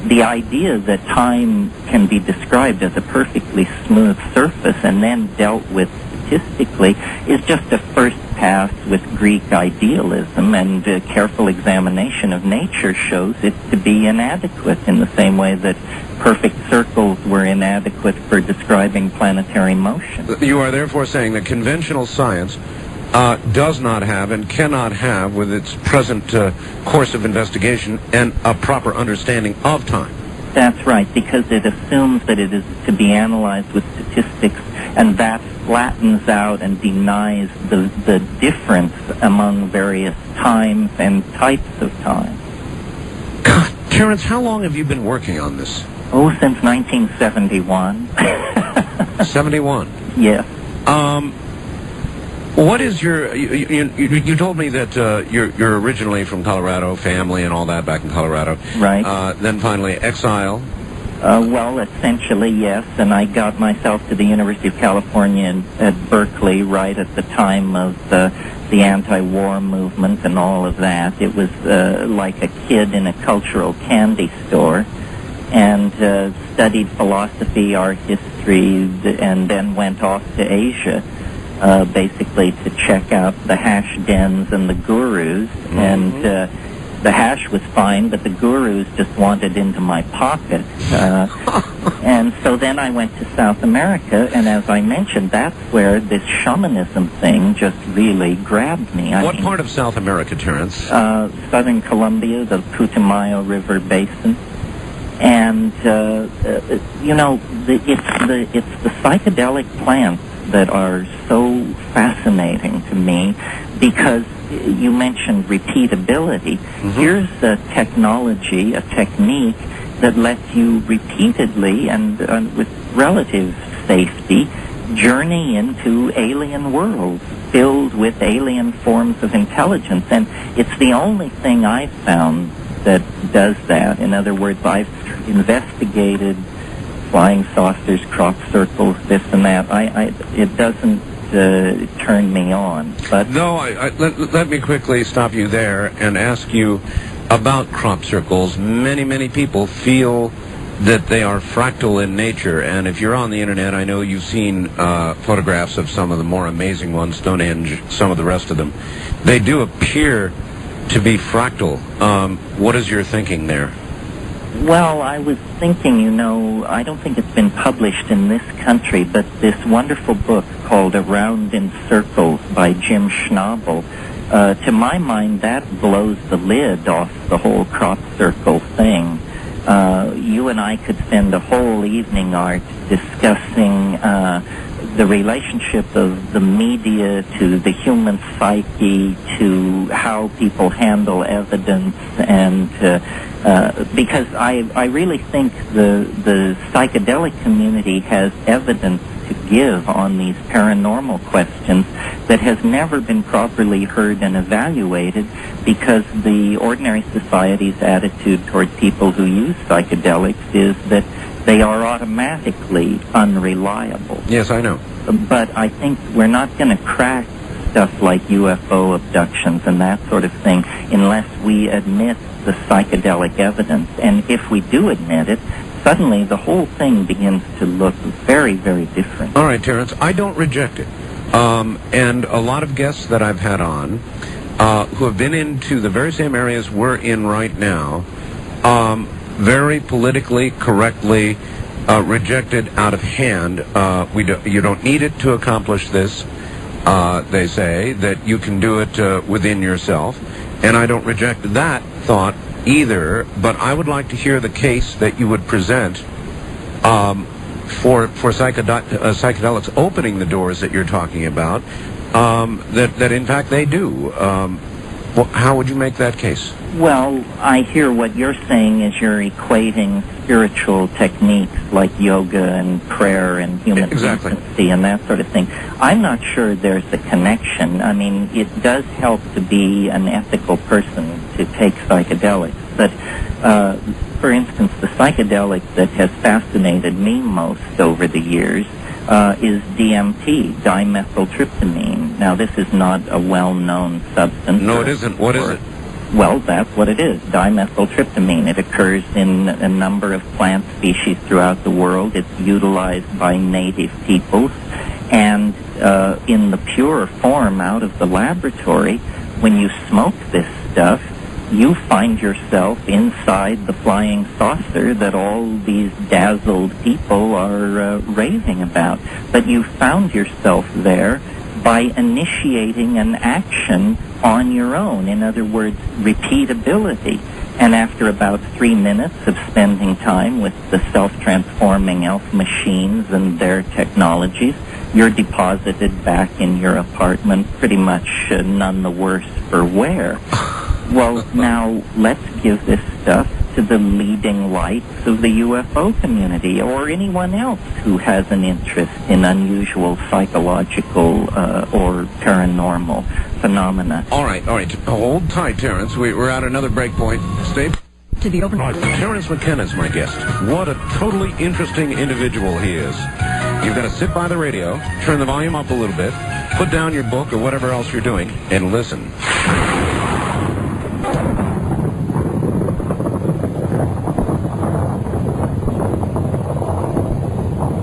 the idea that time can be described as a perfectly smooth surface and then dealt with statistically is just a first pass with Greek idealism, and careful examination of nature shows it to be inadequate in the same way that perfect circles were inadequate for describing planetary motion. You are therefore saying that conventional science does not have and cannot have, with its present course of investigation, and a proper understanding of time. That's right, because it assumes that it is to be analyzed with statistics, and that flattens out and denies the difference among various times and types of time. God, Terence, how long have you been working on this? Oh, since 1971. 71? Yes. What is your... You told me that you're originally from Colorado, family and all that back in Colorado. Right. Then finally exile. Well, essentially, yes. And I got myself to the University of California at Berkeley right at the time of the anti-war movement and all of that. It was like a kid in a cultural candy store. And studied philosophy, art history, and then went off to Asia. Basically to check out the hash dens and the gurus, and the hash was fine, but the gurus just wanted into my pocket. And so then I went to South America, and as I mentioned, that's where this shamanism thing just really grabbed me. What part of South America, Terence? Southern Colombia, the Putumayo River Basin. And, you know, it's the psychedelic plants that are so fascinating to me, because you mentioned repeatability. Here's a technology, a technique that lets you repeatedly and with relative safety journey into alien worlds filled with alien forms of intelligence. And it's the only thing I've found that does that. In other words, I've investigated flying saucers, crop circles, this and that. It doesn't turn me on. But no, let me quickly stop you there and ask you about crop circles. Many people feel that they are fractal in nature, and if you're on the internet, I know you've seen photographs of some of the more amazing ones, Stonehenge, some of the rest of them. They do appear to be fractal. What is your thinking there? Well, I was thinking, you know, I don't think it's been published in this country, but this wonderful book called Around in Circles by Jim Schnabel, to my mind, that blows the lid off the whole crop circle thing. You and I could spend a whole evening, Art, discussing the relationship of the media to the human psyche, to how people handle evidence, and because I really think the psychedelic community has evidence to give on these paranormal questions that has never been properly heard and evaluated, because the ordinary society's attitude toward people who use psychedelics is that they are automatically unreliable. Yes, I know. But I think we're not going to crack stuff like UFO abductions and that sort of thing unless we admit the psychedelic evidence. And if we do admit it, suddenly the whole thing begins to look very, very different. All right, Terence, I don't reject it. And a lot of guests that I've had on who have been into the very same areas we're in right now, very politically correctly rejected out of hand. You don't need it to accomplish this. They say that you can do it within yourself. And I don't reject that thought either, but I would like to hear the case that you would present for psychedelics opening the doors that you're talking about, that in fact they do. How would you make that case? Well, I hear what you're saying is you're equating spiritual techniques like yoga and prayer and human decency and that sort of thing. I'm not sure there's a connection. I mean, it does help to be an ethical person to take psychedelics. But, for instance, the psychedelic that has fascinated me most over the years is DMT, dimethyltryptamine. Now, this is not a well-known substance. No, it isn't. What is it? Well, that's what it is, dimethyltryptamine. It occurs in a number of plant species throughout the world. It's utilized by native peoples. And in the pure form out of the laboratory, when you smoke this stuff, you find yourself inside the flying saucer that all these dazzled people are raving about. But you found yourself there by initiating an action on your own. In other words, repeatability. And after about 3 minutes of spending time with the self-transforming elf machines and their technologies, you're deposited back in your apartment pretty much none the worse for wear. Well, now let's give this stuff to the leading lights of the UFO community or anyone else who has an interest in unusual psychological or paranormal phenomena. All right. Hold tight, Terence. We're at another break point. Stay to the open. Terence McKenna is my guest. What a totally interesting individual he is. You've got to sit by the radio, turn the volume up a little bit, put down your book or whatever else you're doing, and listen.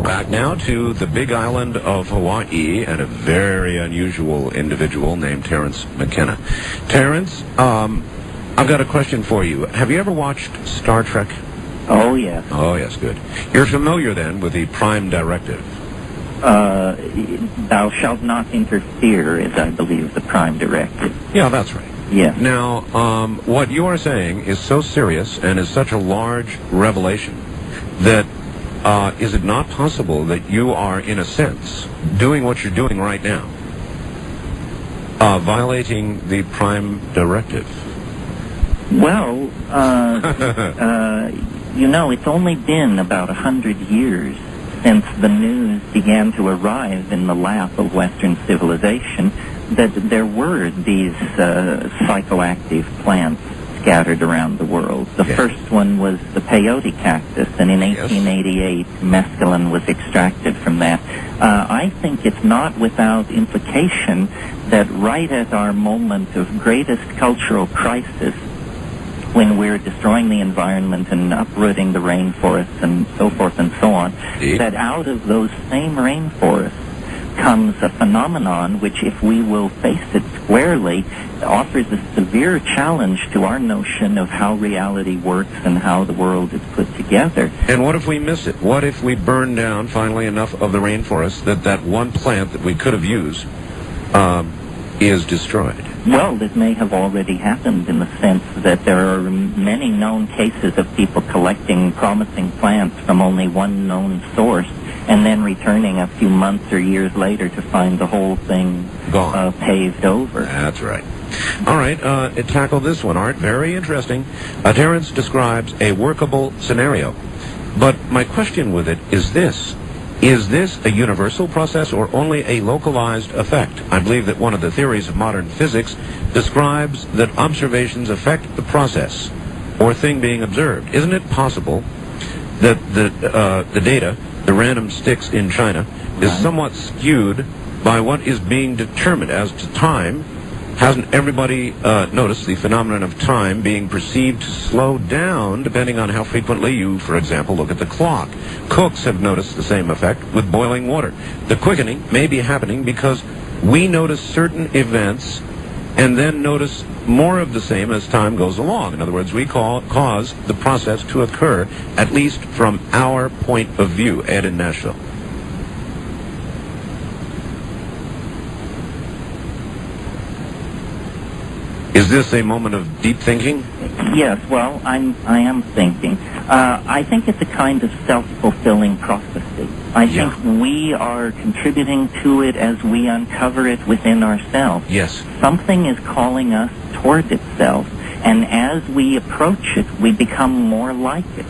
Back now to the big island of Hawaii and a very unusual individual named Terence McKenna. Terence, I've got a question for you. Have you ever watched Star Trek? Oh, yes. Oh, yes, good. You're familiar, then, with the Prime Directive. Thou shalt not interfere is, I believe, the Prime Directive. Yeah, that's right. Yes. Now, what you are saying is so serious and is such a large revelation that is it not possible that you are, in a sense, doing what you're doing right now, violating the Prime Directive? Well, you know, it's only been about 100 years since the news began to arrive in the lap of Western civilization that there were these psychoactive plants scattered around the world. The first one was the peyote cactus, and in 1888, mescaline was extracted from that. I think it's not without implication that right at our moment of greatest cultural crisis, when we're destroying the environment and uprooting the rainforests and so forth and so on, that out of those same rainforests comes a phenomenon which, if we will face it squarely, offers a severe challenge to our notion of how reality works and how the world is put together. And what if we miss it? What if we burn down finally enough of the rainforest that that one plant that we could have used is destroyed? Well, this may have already happened in the sense that there are many known cases of people collecting promising plants from only one known source and then returning a few months or years later to find the whole thing gone, paved over. That's right. All right, tackle this one, Art. Very interesting. Terence describes a workable scenario. But my question with it is this. Is this a universal process or only a localized effect? I believe that one of the theories of modern physics describes that observations affect the process or thing being observed. Isn't it possible that the data, the random sticks in China, is somewhat skewed by what is being determined as to time? Hasn't everybody noticed the phenomenon of time being perceived to slow down depending on how frequently you, for example, look at the clock? Cooks have noticed the same effect with boiling water. The quickening may be happening because we notice certain events and then notice more of the same as time goes along. In other words, we cause the process to occur, at least from our point of view. Ed in Nashville. Is this a moment of deep thinking? Yes, well, I am thinking. I think it's a kind of self-fulfilling prophecy. I think we are contributing to it as we uncover it within ourselves. Yes. Something is calling us toward itself, and as we approach it, we become more like it.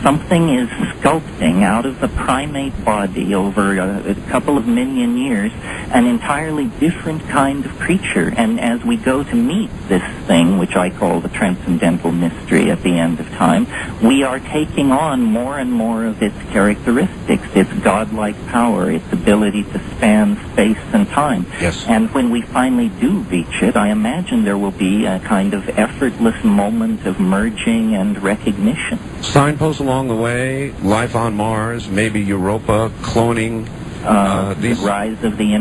something is sculpting out of the primate body over a couple of million years an entirely different kind of creature. And as we go to meet this thing, which I call the transcendental mystery at the end of time, we are taking on more and more of its characteristics, its godlike power, its ability to span space and time. Yes. And when we finally do reach it, I imagine there will be a kind of effortless moment of merging and recognition. Signposts along the way, life on Mars, maybe Europa, cloning, The rise of the